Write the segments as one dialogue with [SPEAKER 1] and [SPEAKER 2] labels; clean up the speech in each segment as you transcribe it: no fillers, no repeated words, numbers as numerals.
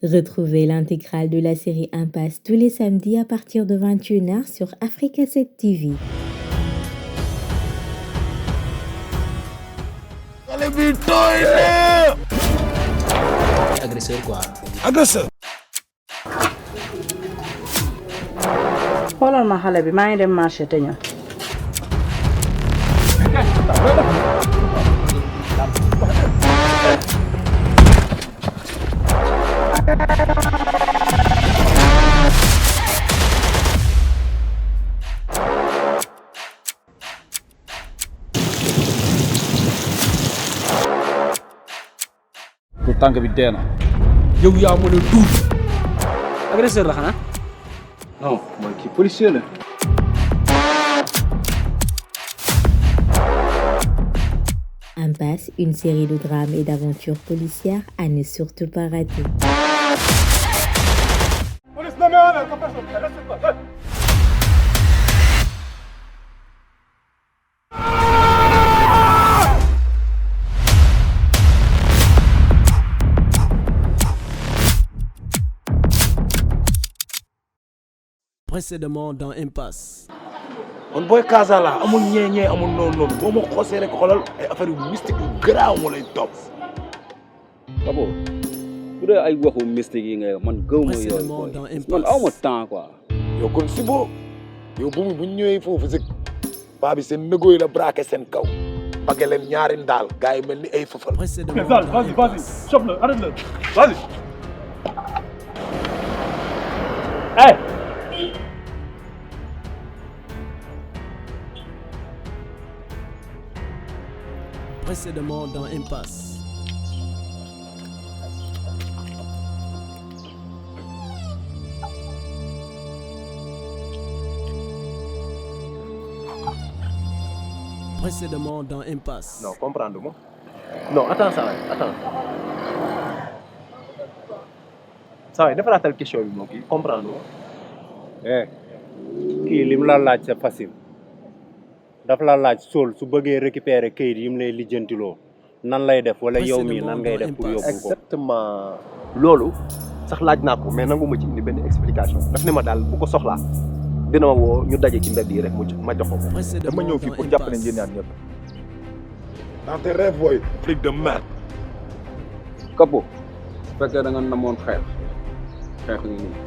[SPEAKER 1] Retrouvez l'intégrale de la série Impasse tous les samedis à partir de 21h sur Africa 7 TV.
[SPEAKER 2] Agresseur quoi.
[SPEAKER 3] Agresseur.
[SPEAKER 4] xoolal ma xale bi maa ngi dem marché te ñëw.
[SPEAKER 5] tout tànk bi dee na.
[SPEAKER 2] yow yaa mën a duut. agresseur la xanaa.
[SPEAKER 5] non mooy kii policier la.
[SPEAKER 1] Impasse, une série de drames et d'aventures policières à ne surtout pas rater.
[SPEAKER 2] Précédemment dans Impasse.
[SPEAKER 3] man booy Casa la amul ñee amul noonu boo ma xosee rek xoolal ay affaire yu mystique yu garaaw moo lay topp.
[SPEAKER 5] Kabo bu dee ay waxu mystique yi nga man gëw ma yooyu man aw ma temps quoi.
[SPEAKER 3] yow kon si boo yow bu ñu ñëwee foofu si baa bi seen nëgooy la braqué seen kaw pake leen ñaari ndaal gars yi mel ni ay fëfal.
[SPEAKER 2] Précédemment dans
[SPEAKER 6] vas-y chope-le arrête-le vas-y. Hey.
[SPEAKER 2] Précédemment dans Impasse. Précédemment dans Impasse.
[SPEAKER 6] Non, comprends-moi. Non, attends ça, attends. Ça va, defal la question bi mo ki comprendre.
[SPEAKER 7] kii lim la laaj c'est facile daf la laaj sol su bëggee récupérer kayit yim lay lijjantiloo nan lay def wala yow mii nan ngay def pour yóbbu ko.
[SPEAKER 6] Exactement loolu sax laaj naa ko mais nangu ma ci indi benn explication daf ne ma daal bu ko soxlaa dina ma woo ñu daje ci mbedd yi rek ma jox ko. dama ñëw fii pour jàpp ne yéen ñaar ñëpp.
[SPEAKER 3] dans tes rêves boy flic de merde.
[SPEAKER 5] Kabo su fekkee da nga namoon xeex ngi nii.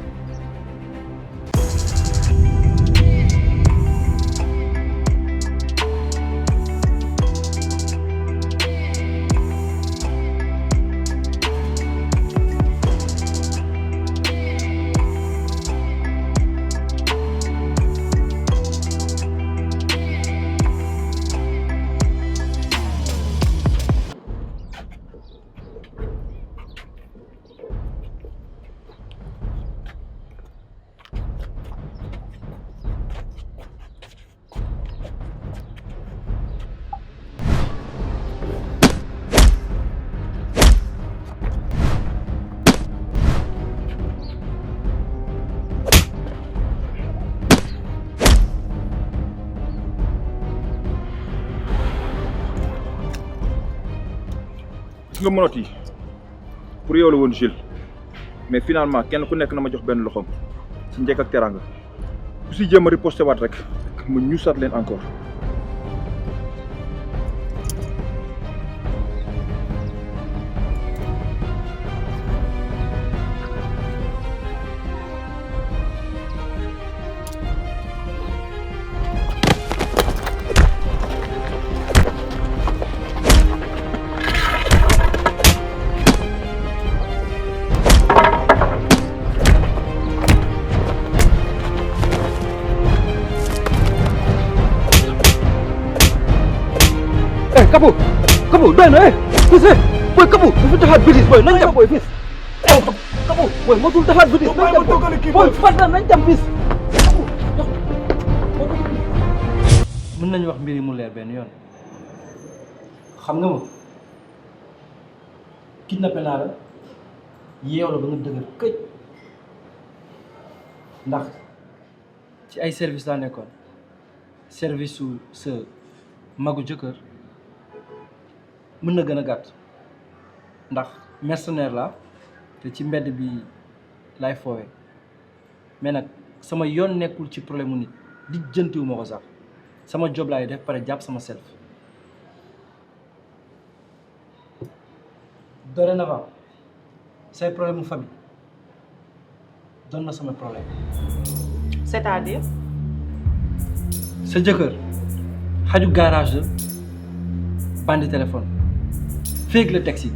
[SPEAKER 8] nga mënoti pour yow la woon Jules mais finalement kenn ku nekk na ma jox benn loxoom ci njëkk ak teranga ku si jéem a riposté waat rek ma ñuusaat leen encore.
[SPEAKER 6] Kabu doy na fils boy Kabu dafa defaat bêtise boy nañ dem boy fils Kabu boy motul defaat bêtise nañ dem boy fadda nañ dem fils
[SPEAKER 9] mën nañ wax mbir yi mu leer benn yoon xam nga ma kidnappé naa la yeew la ba nga dëgër këj ndax ci ay service laa nekkoon service su sa magu jëkkër mën na gën a gàtt ndax mercenaire la te ci mbedd bi lay foowee mais nag sama yoon nekkul ci problème mu nit di jëntiwu ma ko sax sama job laay def pare jàpp sama self. Dorénavant say problème mu famille doon na sama problème.
[SPEAKER 4] c'est-à-dire.
[SPEAKER 9] sa jëkkër xaju garage la bandi téléphone féeg le taxi.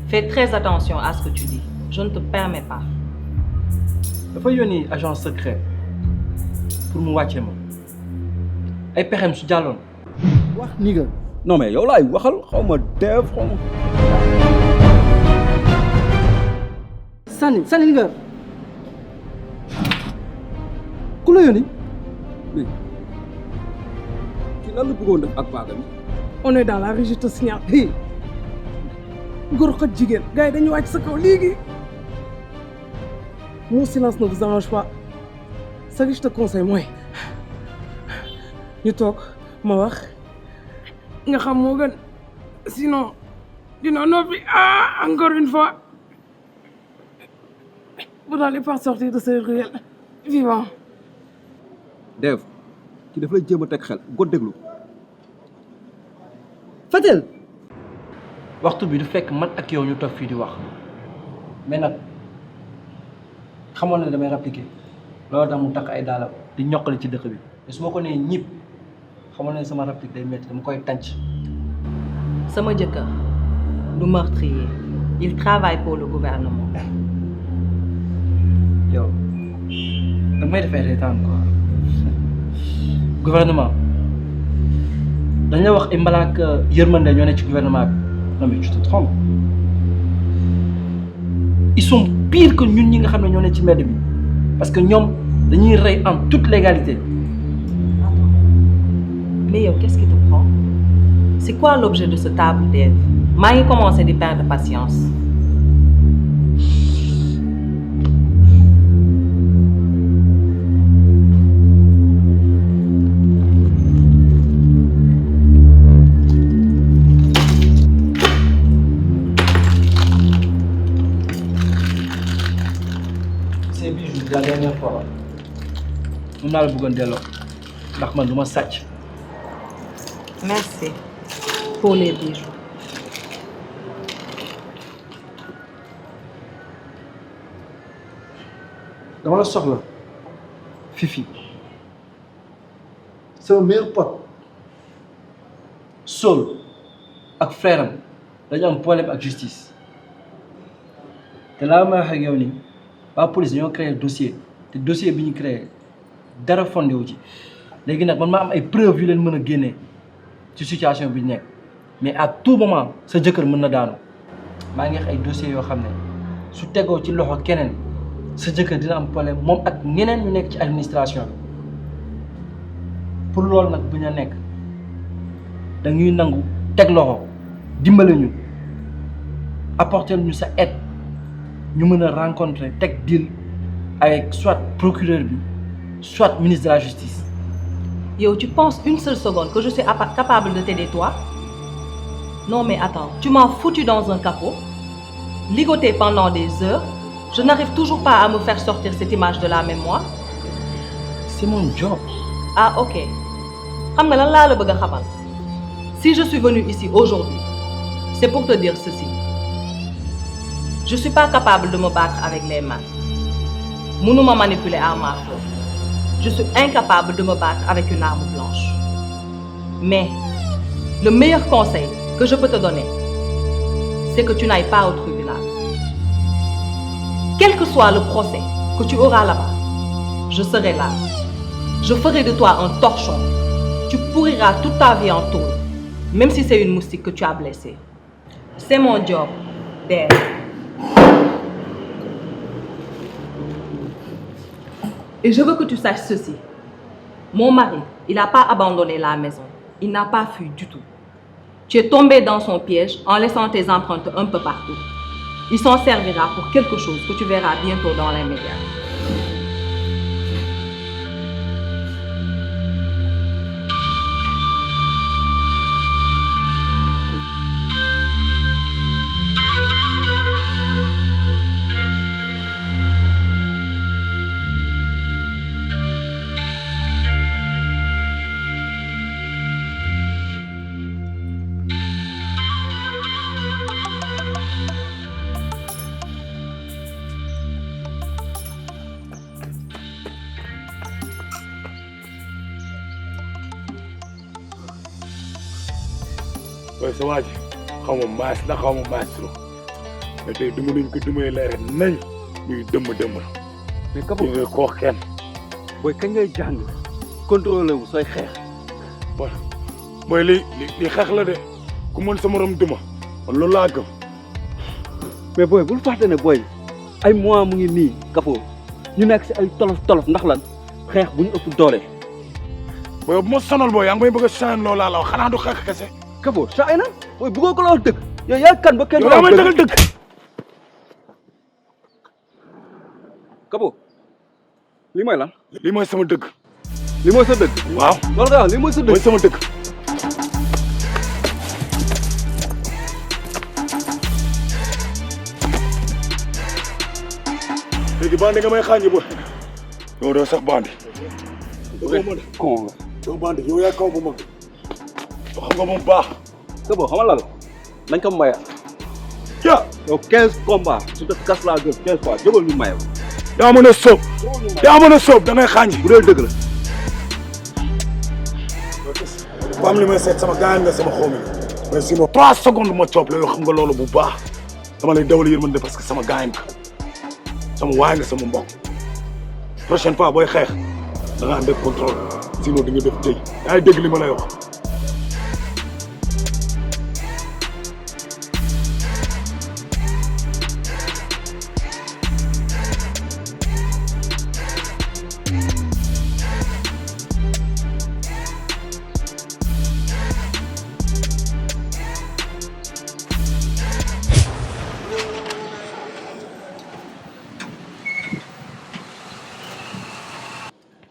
[SPEAKER 4] Fais très attention à ce que tu dis. Je ne te permets pas.
[SPEAKER 9] dafa yónni agent secret pour mu wàccee ma ay pexem su jàlloon.
[SPEAKER 5] wax ni nga. non mais yow laay waxal xaw ma deef xaw ma.
[SPEAKER 2] sànni li nga ku la yónni.
[SPEAKER 5] mais kii lan la bëggoon def ak paaka bi.
[SPEAKER 2] on est dans la rue je te signale. hé góor xoj jigéen gars yi dañuy wàcc sa kaw léegi. Mon silence ne vous arrange pas. Ce que je te conseille mooy ñu toog ma wax nga xam moo gën sinon dina noppi encore une fois vous n'allez pas sortir de ce ruelle vivant.
[SPEAKER 5] Dev ki daf lay jéem a teg xel go déglu.
[SPEAKER 2] Fatel.
[SPEAKER 9] waxtu bi du fekk man ak yow ñu toog fii di wax mais nag xamoon na damay rappliquer loolu tax mu takk ay daalam di ñoqali ci dëkk bi te su ma ko nee ñib xamoon na sama rapplique day métti dama koy tànc.
[SPEAKER 4] Sama jëkkër du meurtrier. Il travaille pour le gouvernement.
[SPEAKER 9] yow da may def ay reetaan quoi gouvernement dañ la wax ay mbalaak yërmande ñoo ne ci gouvernement bi non mais tu te trompes ils sont pires que ñun ñi nga xam ne ñoo ne ci mbedd bi parce que ñoom dañuy rey en toute légalité.
[SPEAKER 4] Mais yow qu'est-ce qui te prend? C'est quoi l'objet de ce table d'Ève? maa ngi commencé di perdre patience.
[SPEAKER 9] Ces bijoux la dernière fois mun naa la bëggoon delloo ndax man du ma sàcc.
[SPEAKER 4] Merci pour les bijoux.
[SPEAKER 9] dama la soxla Fifi sama meilleur pote Sol ak frère am dañu am problème ak justice te laa may wax ak yow nii waa police ñoo créé dossier te dossier bi ñu créé dara fondé wu ci léegi nag man maa am ay preuves yu leen mën a génnee ci situation bi ñu nekk mais à tout moment sa jëkkër mën na daanu maa ngi wax ay dossiers yoo xam ne su tegoo ci loxo keneen sa jëkkër dina am problème moom ak ñeneen ñu nekk ci administration bi pour loolu nag bu ñu nekk dañuy nangu teg loxo dimbale ñu apporter ñu sa aide ñu mën a rencontrer teg deal avec soit procureur bi soit ministre de la justice.
[SPEAKER 4] Yo, tu penses une seule seconde que je suis capable de t'aider toi? Non mais attends, tu m'as foutu dans un capot, ligoté pendant des heures. Je n'arrive toujours pas à me faire sortir cette image de la mémoire.
[SPEAKER 9] C'est mon job.
[SPEAKER 4] Ah ok. Xam nga lan laa la bëgg a xamal. Si je suis venue ici aujourd'hui, c'est pour te dire ceci. Je suis pas capable de me battre avec les mains. Mënuma manipuler arme à feu. Je suis incapable de me battre avec une arme blanche. Mais le meilleur conseil que je peux te donner, c'est que tu n'ailles pas au tribunal. Quel que soit le procès que tu auras là-bas, je serai là. Je ferai de toi un torchon. Tu pourriras toute ta vie en tôle, même si c'est une moustique que tu as blessée. C'est mon job, Dave. Et je veux que tu saches ceci. Mon mari, il n'a pas abandonné la maison. Il n'a pas fui du tout. Tu es tombé dans son piège en laissant tes empreintes un peu partout. Il s'en servira pour quelque chose que tu verras bientôt dans les médias.
[SPEAKER 3] sa waa ji xaw ma maas la xaw ma maestro mais tey duma nañ ko dumay leere nañ muy dëmm la
[SPEAKER 5] mais Kappo
[SPEAKER 3] nga ko wax kenn
[SPEAKER 5] booy kañ ngay jàng contrôlé wu sooy xeex
[SPEAKER 3] mooy li xeex la de ku mën sa morom duma man loolu laa gëm
[SPEAKER 5] mais booy bul fàtte ne booy ay mois mu ngi nii Kappo ñu nekk si ay tolof ndax lan xeex bu ñu ëpp doole.
[SPEAKER 3] booy bu ma sonal booy yaa ngi may bëgg a changer loolu laa la wax xanaa du xeex kese.
[SPEAKER 5] Kappo saa na booy bëggoo ko la wax dëgg yow yaa kan ba kenn.
[SPEAKER 3] yow yaa may dëggal dëgg.
[SPEAKER 5] Kappo lii mooy lan.
[SPEAKER 3] lii mooy sama dëgg.
[SPEAKER 5] lii mooy sa dëgg.
[SPEAKER 3] waaw
[SPEAKER 5] loolu nga wax lii mooy sa dëgg.
[SPEAKER 3] mooy sama dëgg. léegi bandi nga may xaañi booy. yow doo sax bandi.
[SPEAKER 5] kon nga.
[SPEAKER 3] yow bandi yow yaa kaw bu mag. xam nga moom baax.
[SPEAKER 5] Kappo xamal la nañ ko maye.
[SPEAKER 3] ja
[SPEAKER 5] yow 15 combats su def gas laa gën 15 fois jógal ñu maye.
[SPEAKER 3] yaa mën a sóob. yaa mën a sóob da ngay xaañi.
[SPEAKER 5] bu dee dëgg la.
[SPEAKER 3] bu am li may seet sama gaañ nga sama xoomi mais sinon 3 secondes ma coob la yoo xam nga loolu bu baax dama lay dawal yërmande parce que sama gaañ nga sama waay nga sama mbokk prochaine fois booy xeex da nga ànd ak contrôle sinon di nga def tey yaa ngi dégg li ma lay wax.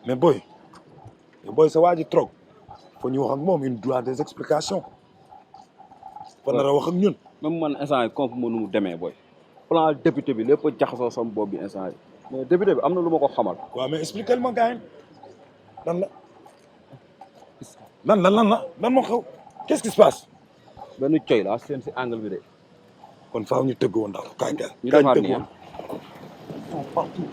[SPEAKER 3] mais boy sa waa ji trop faut ñu wax ak moom il doit des explications. fa nar a wax ak ñun.
[SPEAKER 5] même man instant yi comp ma nu mu demee booy plan député bi lépp a jaxasoo sama bopp bi instant yi mais député bi am na lu ma ko xamal.
[SPEAKER 3] waaw mais expliquer ma gars yi lan moo xew qu'est-ce qui se passe.
[SPEAKER 5] benn coy la seen si angle bi de.
[SPEAKER 3] kon faaw ñu tëgg woon ndax kaay
[SPEAKER 5] ñu defaat nii
[SPEAKER 3] partout.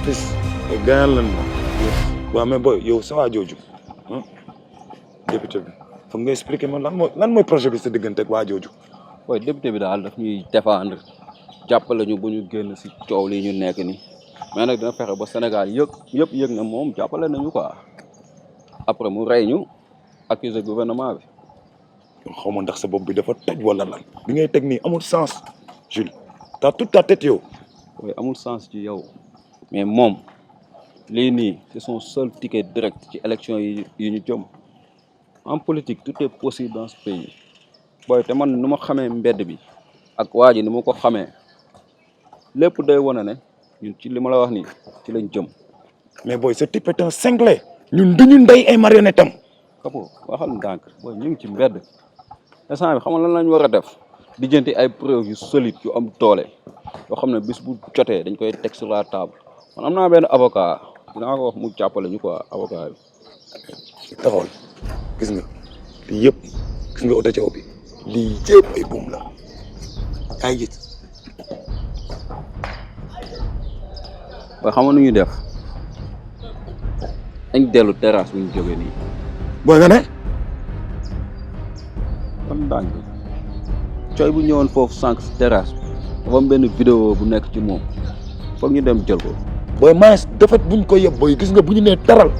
[SPEAKER 3] fils gaañal lan ma waaw mais boy yow sa waa jooju député bi foog nga expliquer ma lan mooy projet bi sa diggante ak waa jooju.
[SPEAKER 5] booy député bi daal daf ñuy défendre jàppale ñu bu ñu génn si coow lii ñu nekk nii mais nag dina fexe ba Sénégal yëg na moom jàppale nañu quoi après mu rey ñu accuser gouvernement bi.
[SPEAKER 3] xaw ma ndax sa bopp bi dafa toj wala lan bi ngay teg nii amul sens Jules t'as toute ta tête yow.
[SPEAKER 5] oui amul sens ci yow mais moom lii nii c'est son seul ticket direct ci élection yi ñu jëm en politique tout est possible dans ce pays booy te man nu ma xamee mbedd bi ak waa ji ni ma ko xamee lépp day wane ne ñun ci li ma la wax nii ci lañ jëm.
[SPEAKER 3] mais boy ce type est un cinglé ñun duñu ndey ay marionnette am.
[SPEAKER 5] Capo waxal ndànk booy ñu ngi ci mbedd instant bi xam nga lan lañ war a def lijjanti ay preuve yu solide yu am doole yoo xam ne bis bu jotee dañ koy teg sur la table man am naa benn avocat dinaa ko wax mu jàppale ñu quoi avocat bi.
[SPEAKER 3] taxawal gis nga lii yëpp gis nga oto caw bi lii yëpp ay buum la yaa ngi gis.
[SPEAKER 5] waaye xam nga nu ñuy def dañ dellu terrasse bu ñu jógee nii.
[SPEAKER 3] booy nga ne.
[SPEAKER 5] kon ndànk cooy bu ñëwoon foofu sànq si terrasse bi dafa am benn vidéo bu nekk ci moom foog ñu dem jël ko.
[SPEAKER 3] booy maes defet buñ ko yeb booy gis nga bu ñu nee taral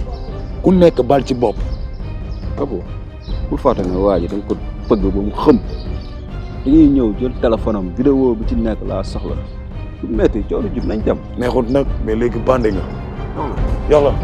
[SPEAKER 3] ku nekk bal ci bopp.
[SPEAKER 5] Capo bul fàtte ne waa ji dañ ko pëgg ba mu xëm dañuy ñëw jël téléphone am vidéo bi ci nekk laa soxla bu metti coono jub nañ dem.
[SPEAKER 3] neexut nag mais léegi bande nga. yàlla.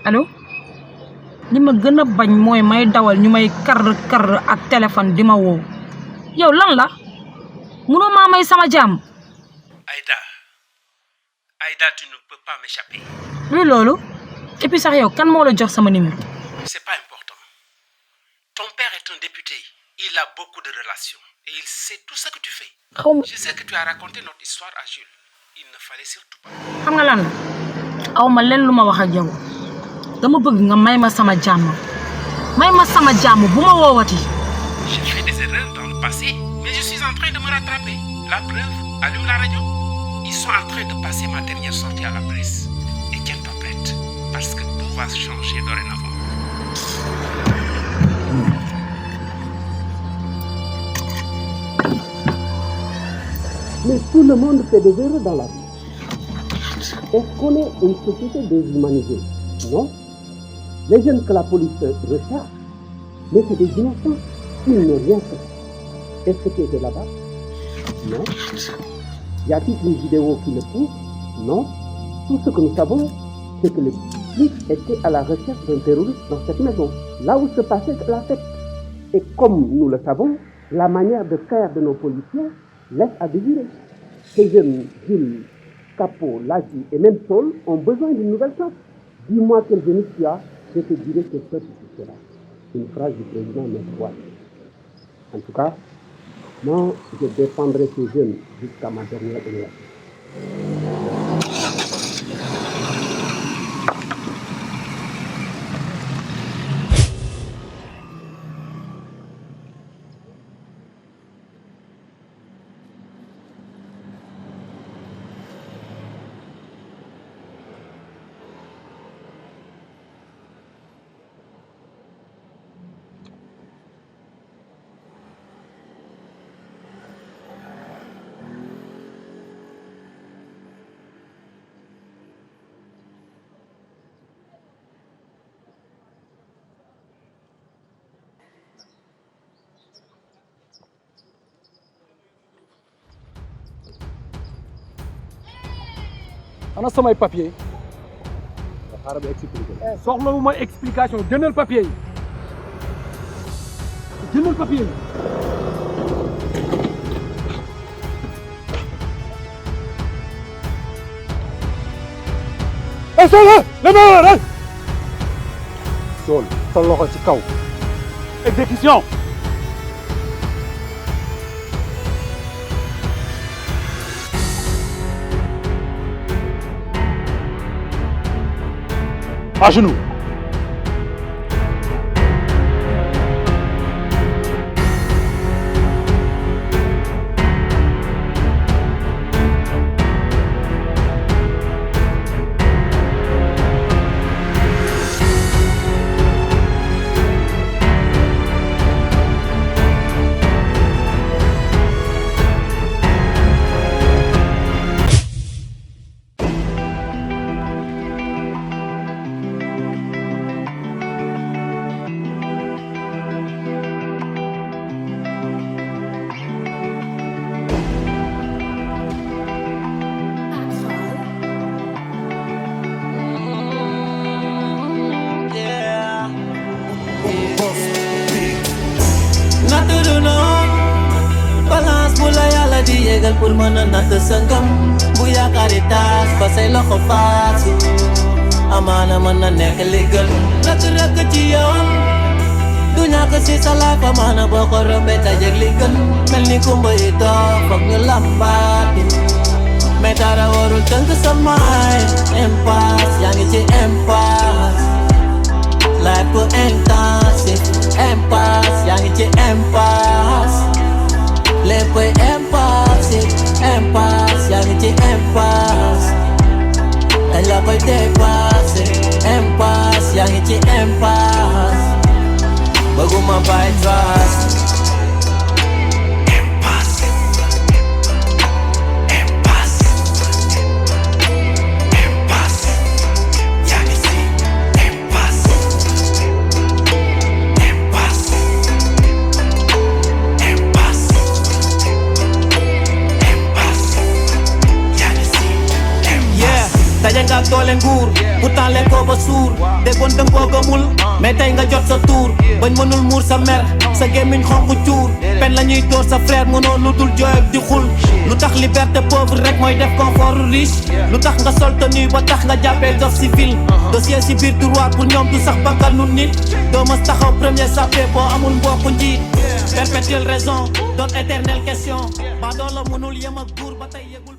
[SPEAKER 2] allo li ma gën a bañ mooy may dawal ñu may kar ak téléphone di ma woo yow lan la munoo maa may sama jàmm.
[SPEAKER 10] Aïda tu ne peux pas m'échapper.
[SPEAKER 2] luy loolu et puis sax yow kan moo la jox sama numéro.
[SPEAKER 10] C'est pas important. Ton père est un député. Il a beaucoup de relations et il sait tout ce que tu fais. Je sais que tu as raconté notre histoire à Jules. Il ne fallait surtout pas.
[SPEAKER 2] xam nga lan la aw ma leen lu ma wax ak yow dama bëgg nga may ma sama jàmm bu ma woowati.
[SPEAKER 10] J'ai fait des erreurs dans le passé, mais je suis en train de me rattraper. La preuve, allume la radio. Ils sont en train de passer ma dernière sortie à la presse. Et tiens-toi prête, parce que tout va changer dorénavant.
[SPEAKER 11] Mais tout le monde fait des erreurs dans la vie. Est-ce qu'on est une société déshumanisée? Non. Les jeunes que la police recherche, mais c'est des innocents. Ils n'ont rien fait. Est-ce que tu étais là-bas? Non. Y a-t-il une vidéo qui le prouve? Non. Tout ce que nous savons, c'est que les flics étaient à la recherche d'un terroriste dans cette maison, là où se passait la fête. Et comme nous le savons, la manière de faire de nos policiers laisse à désirer. Ces jeunes, Jules, Capo, Lagi et même Saul, ont besoin d'une nouvelle chance. Dis-moi quel génie tu as, je te dirai que peuple tu seras. Une phrase du président Mesroy. En tout cas, moi, je défendrai ces jeunes jusqu'à ma dernière énergie.
[SPEAKER 12] ana samay papier xaaral ba expliqué soxlawuma explication jëndal papier yi jëndal papier yi Sol sa loxo ci kaw
[SPEAKER 3] Exécution. À genoux.
[SPEAKER 13] yéegal pour mën a natt sa ngëm bu yaakaari taas ba say loxo faasu amaana mën na nekk li gën rëkk-rëkk ci yoon du ñàkk si sa laaf amaana boo ko rombee tajeg li gën mel ni kumba yi toog foog ñu lambaatu mais dara warul tënk sa maay impasse yaa ngi ci impasse life bu intense impasse yaa ngi ci impasse léppay impasse impasse yaa ngi ci impasse dañ la koy dépassé impasse yaa ngi ci impasse bëgguma bàyyi trace impasse impasse impasse yaa ngi ci impasse impasse impasse impasse yaa ngi ci impasse daje nga doole nguur pourtant lekkoo ba suur déggoon dëng koo gëmul mais tey nga jot sa tour bañ mënul muur sa mer sa gémmiñ xonq cuur pen la ñuy dóor sa frère mënoo lu dul jooy ak di xul lu tax liberté pauvre rek mooy def confort riche lu tax nga sol tenue ba tax nga jàppee dof civil dossier si biir tiroir pour ñoom du sax bakkanu nit doo mas taxaw premier sape boo amul mbokku njiit perpétuelle raison doon éternelle question ba doo la mënul yem ak buur ba tey yëgul